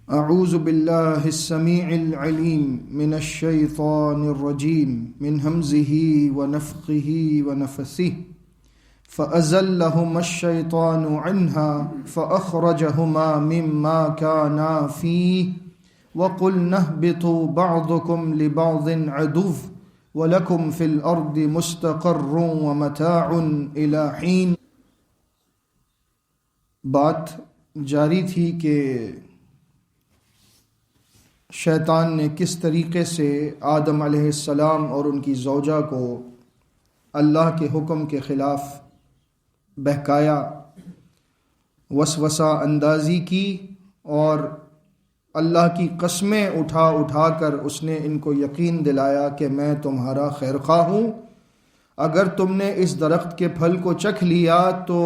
اعوذ باللہ السمیع العلیم من الشیطان الرجیم من ہمزہ ونفخہ ونفثہ فأزلہما الشیطان عنہا فأخرجہما مما کانا فیہ وقلنا اہبطوا بعضکم لبعض عدو وَلَكُمْ فِي الْأَرْضِ مُسْتَقَرٌّ وَمَتَاعٌ إِلَى حِينٍ۔ بات جاری تھی کہ شیطان نے کس طریقے سے آدم علیہ السلام اور ان کی زوجہ کو اللہ کے حکم کے خلاف بہکایا، وسوسہ اندازی کی اور اللہ کی قسمیں اٹھا اٹھا کر اس نے ان کو یقین دلایا کہ میں تمہارا خیر خواہ ہوں، اگر تم نے اس درخت کے پھل کو چکھ لیا تو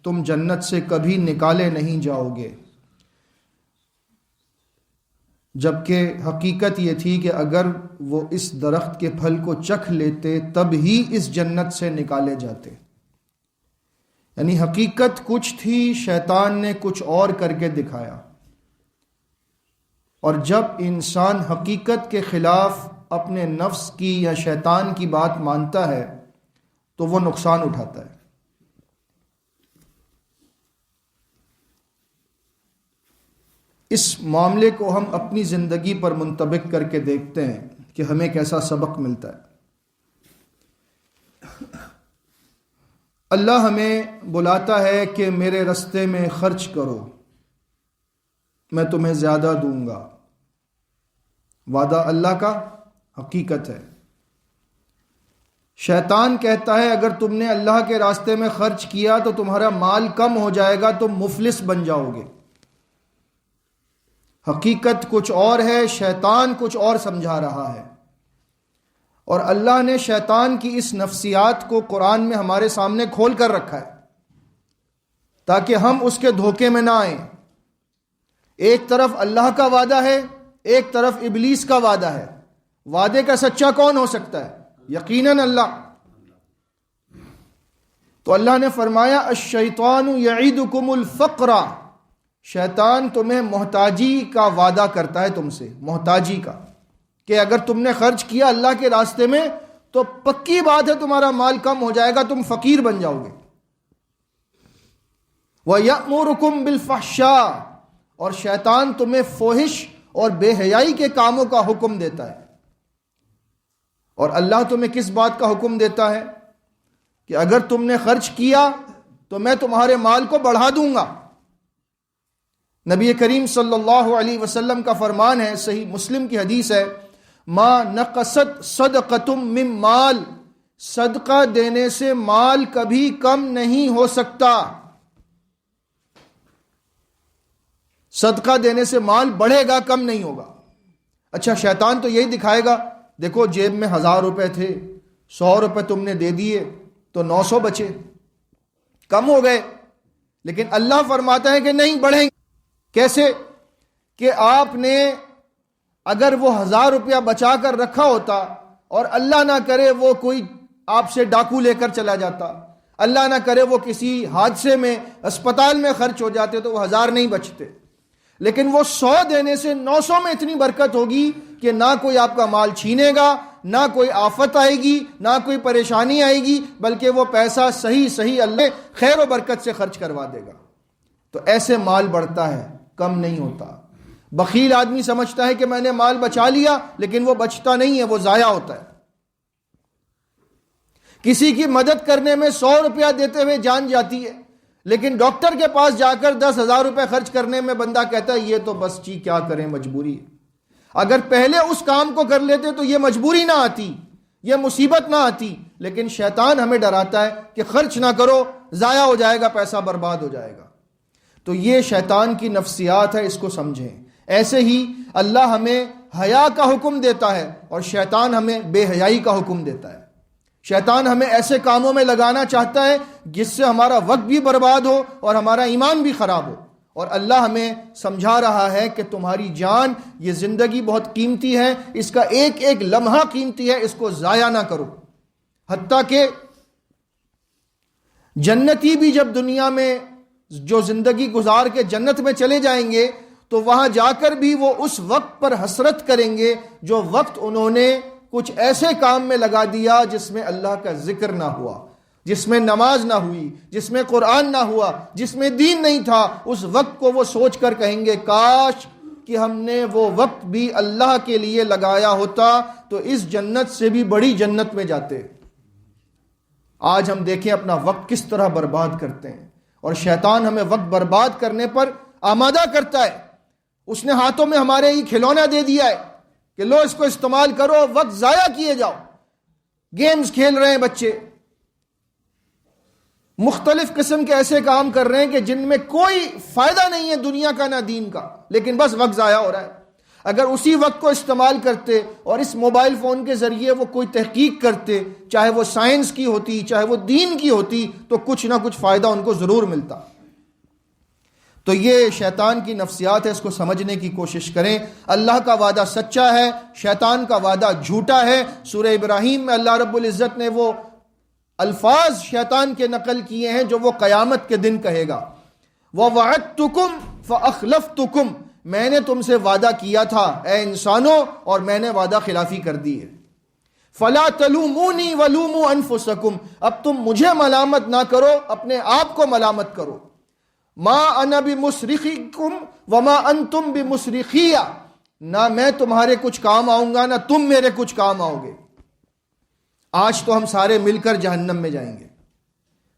تم جنت سے کبھی نکالے نہیں جاؤ گے، جبکہ حقیقت یہ تھی کہ اگر وہ اس درخت کے پھل کو چکھ لیتے تب ہی اس جنت سے نکالے جاتے۔ یعنی حقیقت کچھ تھی، شیطان نے کچھ اور کر کے دکھایا، اور جب انسان حقیقت کے خلاف اپنے نفس کی یا شیطان کی بات مانتا ہے تو وہ نقصان اٹھاتا ہے۔ اس معاملے کو ہم اپنی زندگی پر منطبق کر کے دیکھتے ہیں کہ ہمیں کیسا سبق ملتا ہے۔ اللہ ہمیں بلاتا ہے کہ میرے رستے میں خرچ کرو، میں تمہیں زیادہ دوں گا۔ وعدہ اللہ کا حقیقت ہے۔ شیطان کہتا ہے اگر تم نے اللہ کے راستے میں خرچ کیا تو تمہارا مال کم ہو جائے گا، تم مفلس بن جاؤ گے۔ حقیقت کچھ اور ہے، شیطان کچھ اور سمجھا رہا ہے، اور اللہ نے شیطان کی اس نفسیات کو قرآن میں ہمارے سامنے کھول کر رکھا ہے تاکہ ہم اس کے دھوکے میں نہ آئیں۔ ایک طرف اللہ کا وعدہ ہے، ایک طرف ابلیس کا وعدہ ہے۔ وعدے کا سچا کون ہو سکتا ہے؟ یقیناً اللہ۔ تو اللہ نے فرمایا الشیطان یعیدکم الفقر، شیطان تمہیں محتاجی کا وعدہ کرتا ہے، تم سے محتاجی کا، کہ اگر تم نے خرچ کیا اللہ کے راستے میں تو پکی بات ہے تمہارا مال کم ہو جائے گا، تم فقیر بن جاؤ گے۔ وَيَأْمُرُكُمْ بِالْفَحْشَاءِ، اور شیطان تمہیں فحش اور بے حیائی کے کاموں کا حکم دیتا ہے۔ اور اللہ تمہیں کس بات کا حکم دیتا ہے؟ کہ اگر تم نے خرچ کیا تو میں تمہارے مال کو بڑھا دوں گا۔ نبی کریم صلی اللہ علیہ وسلم کا فرمان ہے، صحیح مسلم کی حدیث ہے، ما نقصت صدقۃ من مال، صدقہ دینے سے مال کبھی کم نہیں ہو سکتا۔ صدقہ دینے سے مال بڑھے گا، کم نہیں ہوگا۔ اچھا، شیطان تو یہی دکھائے گا، دیکھو جیب میں 1000 روپے تھے، 100 روپے تم نے دے دیے تو 900 بچے، کم ہو گئے۔ لیکن اللہ فرماتا ہے کہ نہیں، بڑھیں۔ کیسے؟ کہ آپ نے اگر وہ 1000 روپیہ بچا کر رکھا ہوتا اور اللہ نہ کرے وہ کوئی آپ سے ڈاکو لے کر چلا جاتا، اللہ نہ کرے وہ کسی حادثے میں اسپتال میں خرچ ہو جاتے تو وہ 1000 نہیں بچتے، لیکن وہ 100 دینے سے 900 میں اتنی برکت ہوگی کہ نہ کوئی آپ کا مال چھینے گا، نہ کوئی آفت آئے گی، نہ کوئی پریشانی آئے گی، بلکہ وہ پیسہ صحیح اللہ خیر و برکت سے خرچ کروا دے گا۔ تو ایسے مال بڑھتا ہے، کم نہیں ہوتا۔ بخیل آدمی سمجھتا ہے کہ میں نے مال بچا لیا، لیکن وہ بچتا نہیں ہے، وہ ضائع ہوتا ہے۔ کسی کی مدد کرنے میں 100 روپیہ دیتے ہوئے جان جاتی ہے، لیکن ڈاکٹر کے پاس جا کر 10,000 روپے خرچ کرنے میں بندہ کہتا ہے یہ تو بس کیا کریں، مجبوری ہے۔ اگر پہلے اس کام کو کر لیتے تو یہ مجبوری نہ آتی، یہ مصیبت نہ آتی۔ لیکن شیطان ہمیں ڈراتا ہے کہ خرچ نہ کرو، ضائع ہو جائے گا، پیسہ برباد ہو جائے گا۔ تو یہ شیطان کی نفسیات ہے، اس کو سمجھیں۔ ایسے ہی اللہ ہمیں حیا کا حکم دیتا ہے اور شیطان ہمیں بے حیائی کا حکم دیتا ہے۔ شیطان ہمیں ایسے کاموں میں لگانا چاہتا ہے جس سے ہمارا وقت بھی برباد ہو اور ہمارا ایمان بھی خراب ہو، اور اللہ ہمیں سمجھا رہا ہے کہ تمہاری جان، یہ زندگی بہت قیمتی ہے، اس کا ایک ایک لمحہ قیمتی ہے، اس کو ضائع نہ کرو۔ حتیٰ کہ جنتی بھی جب دنیا میں جو زندگی گزار کے جنت میں چلے جائیں گے تو وہاں جا کر بھی وہ اس وقت پر حسرت کریں گے جو وقت انہوں نے کچھ ایسے کام میں لگا دیا جس میں اللہ کا ذکر نہ ہوا، جس میں نماز نہ ہوئی، جس میں قرآن نہ ہوا، جس میں دین نہیں تھا۔ اس وقت کو وہ سوچ کر کہیں گے کاش کہ ہم نے وہ وقت بھی اللہ کے لیے لگایا ہوتا تو اس جنت سے بھی بڑی جنت میں جاتے۔ آج ہم دیکھیں اپنا وقت کس طرح برباد کرتے ہیں، اور شیطان ہمیں وقت برباد کرنے پر آمادہ کرتا ہے۔ اس نے ہاتھوں میں ہمارے ہی کھلونا دے دیا ہے کہ لو اس کو استعمال کرو، وقت ضائع کیے جاؤ۔ گیمز کھیل رہے ہیں بچے، مختلف قسم کے ایسے کام کر رہے ہیں کہ جن میں کوئی فائدہ نہیں ہے دنیا کا نہ دین کا، لیکن بس وقت ضائع ہو رہا ہے۔ اگر اسی وقت کو استعمال کرتے اور اس موبائل فون کے ذریعے وہ کوئی تحقیق کرتے، چاہے وہ سائنس کی ہوتی چاہے وہ دین کی ہوتی، تو کچھ نہ کچھ فائدہ ان کو ضرور ملتا۔ تو یہ شیطان کی نفسیات ہے، اس کو سمجھنے کی کوشش کریں۔ اللہ کا وعدہ سچا ہے، شیطان کا وعدہ جھوٹا ہے۔ سورہ ابراہیم میں اللہ رب العزت نے وہ الفاظ شیطان کے نقل کیے ہیں جو وہ قیامت کے دن کہے گا، وَوَعَدْتُكُمْ فَأَخْلَفْتُكُمْ، میں نے تم سے وعدہ کیا تھا اے انسانوں اور میں نے وعدہ خلافی کر دی ہے۔ فَلَا تَلُومُونِي وَلُومُوا أَنفُسَكُمْ، اب تم مجھے ملامت نہ کرو، اپنے آپ کو ملامت کرو۔ ما انا بمصرخکم وما انتم بمصرخیہ، نہ میں تمہارے کچھ کام آؤں گا نہ تم میرے کچھ کام آؤ گے۔ آج تو ہم سارے مل کر جہنم میں جائیں گے۔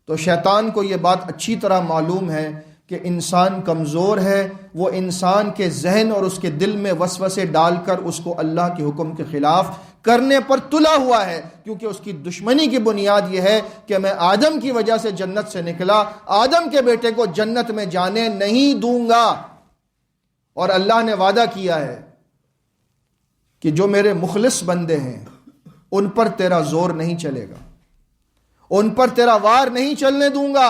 تو شیطان کو یہ بات اچھی طرح معلوم ہے کہ انسان کمزور ہے، وہ انسان کے ذہن اور اس کے دل میں وسوسے ڈال کر اس کو اللہ کے حکم کے خلاف کرنے پر تلا ہوا ہے، کیونکہ اس کی دشمنی کی بنیاد یہ ہے کہ میں آدم کی وجہ سے جنت سے نکلا، آدم کے بیٹے کو جنت میں جانے نہیں دوں گا۔ اور اللہ نے وعدہ کیا ہے کہ جو میرے مخلص بندے ہیں ان پر تیرا زور نہیں چلے گا، ان پر تیرا وار نہیں چلنے دوں گا،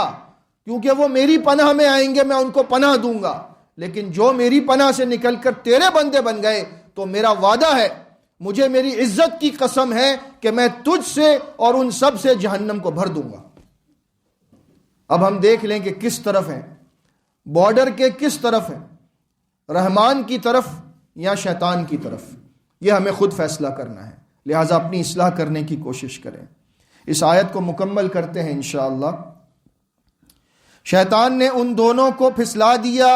کیونکہ وہ میری پناہ میں آئیں گے، میں ان کو پناہ دوں گا۔ لیکن جو میری پناہ سے نکل کر تیرے بندے بن گئے تو میرا وعدہ ہے، مجھے میری عزت کی قسم ہے کہ میں تجھ سے اور ان سب سے جہنم کو بھر دوں گا۔ اب ہم دیکھ لیں کہ کس طرف ہیں، بارڈر کے کس طرف ہیں، رحمان کی طرف یا شیطان کی طرف، یہ ہمیں خود فیصلہ کرنا ہے۔ لہٰذا اپنی اصلاح کرنے کی کوشش کریں۔ اس آیت کو مکمل کرتے ہیں انشاءاللہ۔ شیطان نے ان دونوں کو پھسلا دیا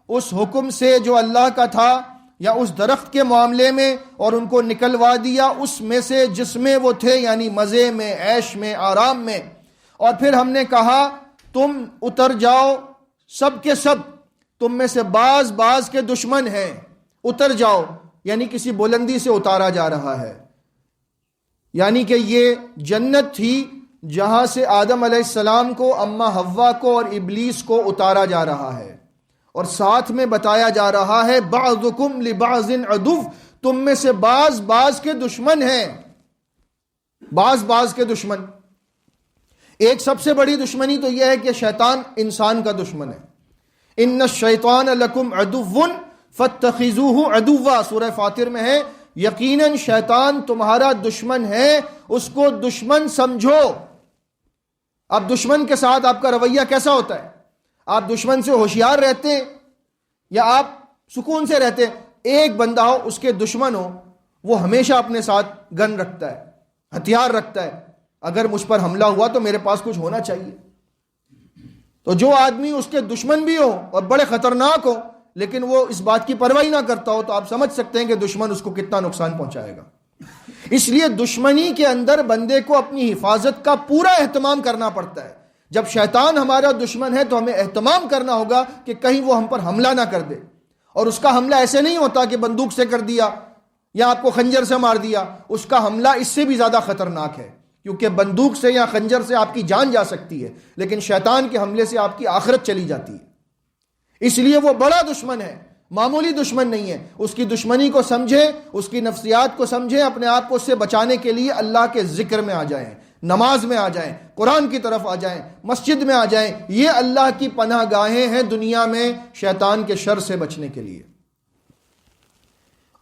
اس حکم سے جو اللہ کا تھا یا اس درخت کے معاملے میں، اور ان کو نکلوا دیا اس میں سے جس میں وہ تھے، یعنی مزے میں، عیش میں، آرام میں۔ اور پھر ہم نے کہا تم اتر جاؤ، سب کے سب تم میں سے بعض کے دشمن ہیں، اتر جاؤ، یعنی کسی بلندی سے اتارا جا رہا ہے۔ یعنی کہ یہ جنت تھی جہاں سے آدم علیہ السلام کو، اماں حوا کو اور ابلیس کو اتارا جا رہا ہے، اور ساتھ میں بتایا جا رہا ہے بعضکم لبعض عدو، تم میں سے بعض کے دشمن ہیں، بعض کے دشمن۔ ایک سب سے بڑی دشمنی تو یہ ہے کہ شیطان انسان کا دشمن ہے۔ ان الشیطان لکم عدو فاتخذوہ عدوا، سورہ فاطر میں ہے، یقیناً شیطان تمہارا دشمن ہے، اس کو دشمن سمجھو۔ اب دشمن کے ساتھ آپ کا رویہ کیسا ہوتا ہے؟ آپ دشمن سے ہوشیار رہتے ہیں یا آپ سکون سے رہتے ہیں؟ ایک بندہ ہو اس کے دشمن ہو، وہ ہمیشہ اپنے ساتھ گن رکھتا ہے، ہتھیار رکھتا ہے، اگر مجھ پر حملہ ہوا تو میرے پاس کچھ ہونا چاہیے۔ تو جو آدمی اس کے دشمن بھی ہو اور بڑے خطرناک ہو لیکن وہ اس بات کی پرواہ نہ کرتا ہو، تو آپ سمجھ سکتے ہیں کہ دشمن اس کو کتنا نقصان پہنچائے گا۔ اس لیے دشمنی کے اندر بندے کو اپنی حفاظت کا پورا اہتمام کرنا پڑتا ہے۔ جب شیطان ہمارا دشمن ہے تو ہمیں اہتمام کرنا ہوگا کہ کہیں وہ ہم پر حملہ نہ کر دے، اور اس کا حملہ ایسے نہیں ہوتا کہ بندوق سے کر دیا یا آپ کو خنجر سے مار دیا، اس کا حملہ اس سے بھی زیادہ خطرناک ہے، کیونکہ بندوق سے یا خنجر سے آپ کی جان جا سکتی ہے، لیکن شیطان کے حملے سے آپ کی آخرت چلی جاتی ہے۔ اس لیے وہ بڑا دشمن ہے، معمولی دشمن نہیں ہے۔ اس کی دشمنی کو سمجھیں، اس کی نفسیات کو سمجھیں، اپنے آپ کو اس سے بچانے کے لیے اللہ کے ذکر میں آ جائیں، نماز میں آ جائیں، قرآن کی طرف آ جائیں، مسجد میں آ جائیں۔ یہ اللہ کی پناہ گاہیں ہیں دنیا میں شیطان کے شر سے بچنے کے لیے۔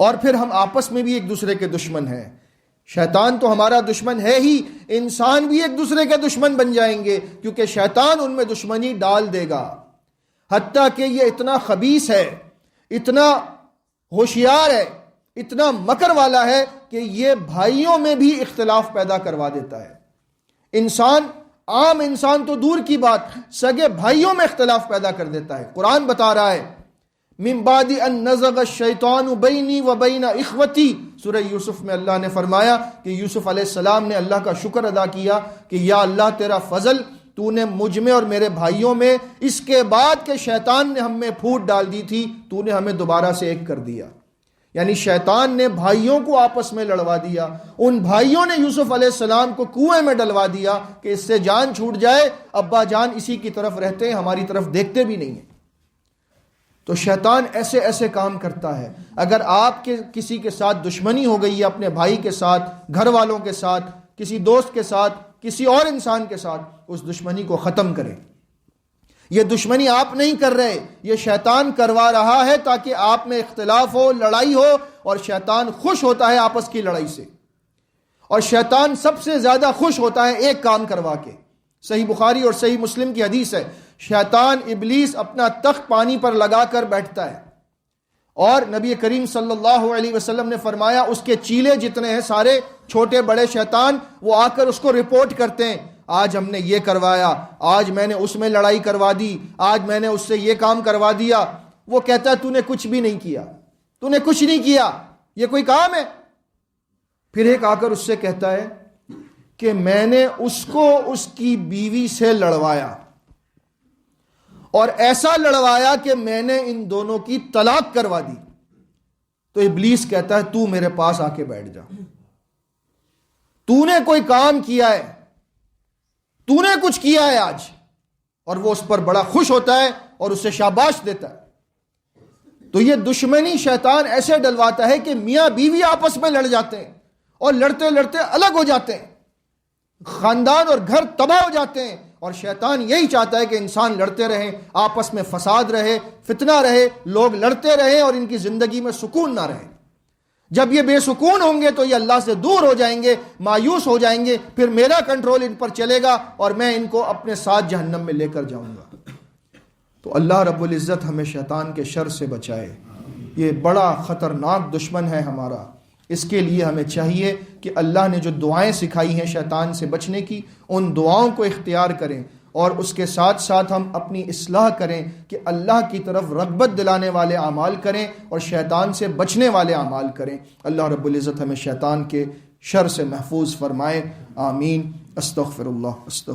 اور پھر ہم آپس میں بھی ایک دوسرے کے دشمن ہیں۔ شیطان تو ہمارا دشمن ہے ہی، انسان بھی ایک دوسرے کے دشمن بن جائیں گے، کیونکہ شیطان ان میں دشمنی ڈال دے گا۔ حتیٰ کہ یہ اتنا خبیث ہے، اتنا ہوشیار ہے، اتنا مکر والا ہے کہ یہ بھائیوں میں بھی اختلاف پیدا کروا دیتا ہے۔ عام انسان تو دور کی بات، سگے بھائیوں میں اختلاف پیدا کر دیتا ہے۔ قرآن بتا رہا ہے من بعد ان نزغ الشیطان بینی و بین اخوتی، سورہ یوسف میں اللہ نے فرمایا کہ یوسف علیہ السلام نے اللہ کا شکر ادا کیا کہ یا اللہ تیرا فضل، تو نے مجھ میں اور میرے بھائیوں میں، اس کے بعد کہ شیطان نے ہم میں پھوٹ ڈال دی تھی، تو نے ہمیں دوبارہ سے ایک کر دیا۔ یعنی شیطان نے بھائیوں کو آپس میں لڑوا دیا، ان بھائیوں نے یوسف علیہ السلام کو کنویں میں ڈلوا دیا کہ اس سے جان چھوٹ جائے، ابا جان اسی کی طرف رہتے ہیں، ہماری طرف دیکھتے بھی نہیں ہیں۔ تو شیطان ایسے ایسے کام کرتا ہے۔ اگر آپ کے کسی کے ساتھ دشمنی ہو گئی ہے، اپنے بھائی کے ساتھ، گھر والوں کے ساتھ، کسی دوست کے ساتھ، کسی اور انسان کے ساتھ، اس دشمنی کو ختم کریں۔ یہ دشمنی آپ نہیں کر رہے، یہ شیطان کروا رہا ہے تاکہ آپ میں اختلاف ہو، لڑائی ہو، اور شیطان خوش ہوتا ہے آپس کی لڑائی سے۔ اور شیطان سب سے زیادہ خوش ہوتا ہے ایک کام کروا کے۔ صحیح بخاری اور صحیح مسلم کی حدیث ہے، شیطان ابلیس اپنا تخت پانی پر لگا کر بیٹھتا ہے، اور نبی کریم صلی اللہ علیہ وسلم نے فرمایا اس کے چیلے جتنے ہیں سارے چھوٹے بڑے شیطان، وہ آ کر اس کو رپورٹ کرتے ہیں، آج ہم نے یہ کروایا، آج میں نے اس میں لڑائی کروا دی، آج میں نے اس سے یہ کام کروا دیا۔ وہ کہتا ہے تو نے کچھ بھی نہیں کیا، تو نے کچھ نہیں کیا، یہ کوئی کام ہے؟ پھر ایک آ کر اس سے کہتا ہے کہ میں نے اس کو اس کی بیوی سے لڑوایا، اور ایسا لڑوایا کہ میں نے ان دونوں کی طلاق کروا دی۔ تو ابلیس کہتا ہے تو میرے پاس آ کے بیٹھ جا، تو نے کوئی کام کیا ہے، تو نے کچھ کیا ہے آج۔ اور وہ اس پر بڑا خوش ہوتا ہے اور اسے شاباش دیتا ہے۔ تو یہ دشمنی شیطان ایسے ڈلواتا ہے کہ میاں بیوی آپس میں لڑ جاتے ہیں، اور لڑتے لڑتے الگ ہو جاتے ہیں، خاندان اور گھر تباہ ہو جاتے ہیں۔ اور شیطان یہی چاہتا ہے کہ انسان لڑتے رہیں، آپس میں فساد رہے، فتنہ رہے، لوگ لڑتے رہیں اور ان کی زندگی میں سکون نہ رہے۔ جب یہ بے سکون ہوں گے تو یہ اللہ سے دور ہو جائیں گے، مایوس ہو جائیں گے، پھر میرا کنٹرول ان پر چلے گا اور میں ان کو اپنے ساتھ جہنم میں لے کر جاؤں گا۔ تو اللہ رب العزت ہمیں شیطان کے شر سے بچائے۔ یہ بڑا خطرناک دشمن ہے ہمارا۔ اس کے لیے ہمیں چاہیے کہ اللہ نے جو دعائیں سکھائی ہیں شیطان سے بچنے کی، ان دعاؤں کو اختیار کریں، اور اس کے ساتھ ساتھ ہم اپنی اصلاح کریں کہ اللہ کی طرف رغبت دلانے والے اعمال کریں اور شیطان سے بچنے والے اعمال کریں۔ اللہ رب العزت ہمیں شیطان کے شر سے محفوظ فرمائے، آمین۔ استغفر اللہ، استغفر